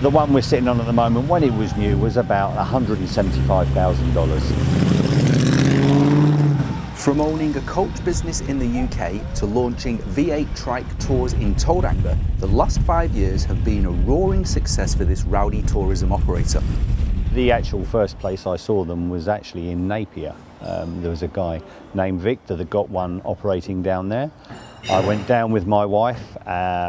The one we're sitting on at the moment, when it was new, was about $175,000. From owning a coach business in the UK to launching V8 Trike Tours in Tauranga, the last 5 years have been a roaring success for this rowdy tourism operator. The actual first place I saw them was actually in Napier. There was a guy named Victor that got one operating down there. I went down with my wife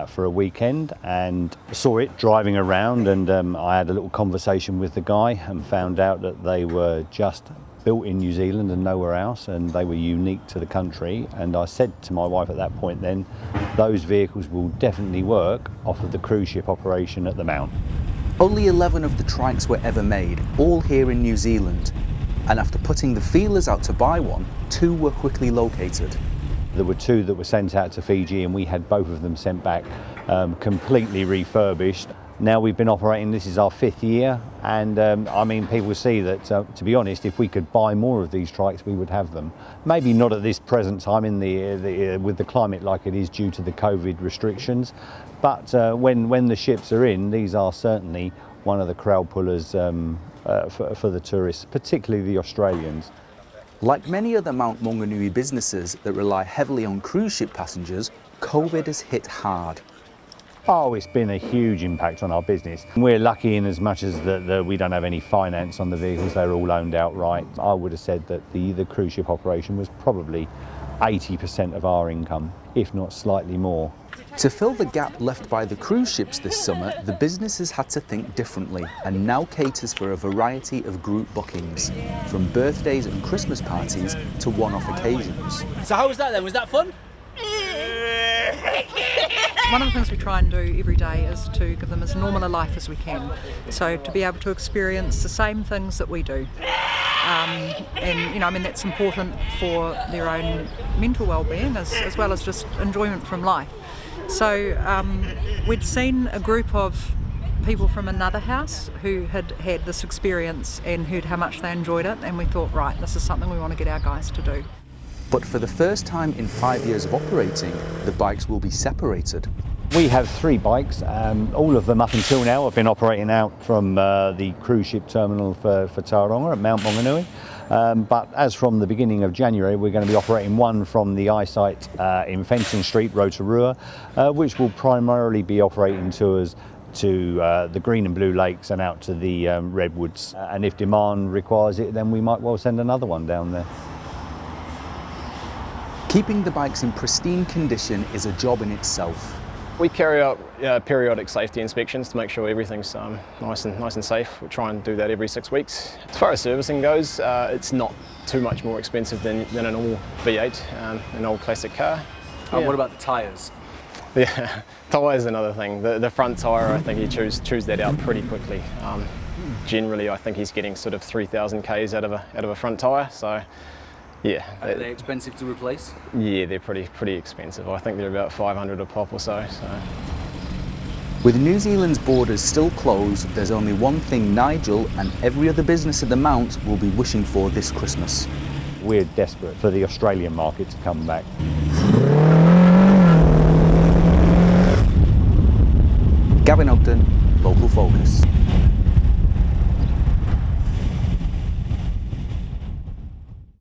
for a weekend and saw it driving around, and I had a little conversation with the guy and found out that they were just built in New Zealand and nowhere else, and they were unique to the country. And I said to my wife at that point then, those vehicles will definitely work off of the cruise ship operation at the Mount. Only 11 of the trikes were ever made, all here in New Zealand. And after putting the feelers out to buy one, 2 were quickly located. There were 2 that were sent out to Fiji, and we had both of them sent back completely refurbished. Now we've been operating, this is our 5th year, and I mean, people see that, to be honest, if we could buy more of these trikes, we would have them. Maybe not at this present time with the climate like it is due to the COVID restrictions, but when the ships are in, these are certainly one of the crowd pullers for the tourists, particularly the Australians. Like many other Mount Maunganui businesses that rely heavily on cruise ship passengers, COVID has hit hard. Oh, it's been a huge impact on our business. We're lucky in as much as that we don't have any finance on the vehicles, they're all owned outright. I would have said that the cruise ship operation was probably 80% of our income, if not slightly more. To fill the gap left by the cruise ships this summer, the business has had to think differently and now caters for a variety of group bookings, from birthdays and Christmas parties to one-off occasions. So how was that then? Was that fun? One of the things we try and do every day is to give them as normal a life as we can. So to be able to experience the same things that we do. And, you know, I mean, that's important for their own mental well-being as well as just enjoyment from life. So we'd seen a group of people from another house who had had this experience and heard how much they enjoyed it, and we thought, right, this is something we want to get our guys to do. But for the first time in 5 years of operating, the bikes will be separated. We have 3 bikes. All of them up until now have been operating out from the cruise ship terminal for Tauranga at Mount Maunganui. But as from the beginning of January, we're going to be operating one from the eyesight in Fencing Street, Rotorua, which will primarily be operating tours to the Green and Blue Lakes and out to the Redwoods. And if demand requires it, then we might well send another one down there. Keeping the bikes in pristine condition is a job in itself. We carry out periodic safety inspections to make sure everything's nice and safe. We try and do that every 6 weeks. As far as servicing goes, it's not too much more expensive than a normal V8, an old classic car. And what about the tyres? Yeah, tyres another thing. The front tyre, I think he chews that out pretty quickly. Generally, I think he's getting sort of 3,000 k's out of a front tyre. So. Yeah. Are they expensive to replace? Yeah, they're pretty expensive. I think they're about 500 a pop or so. With New Zealand's borders still closed, there's only one thing Nigel and every other business at the Mount will be wishing for this Christmas. We're desperate for the Australian market to come back. Gavin Ogden, Local Focus.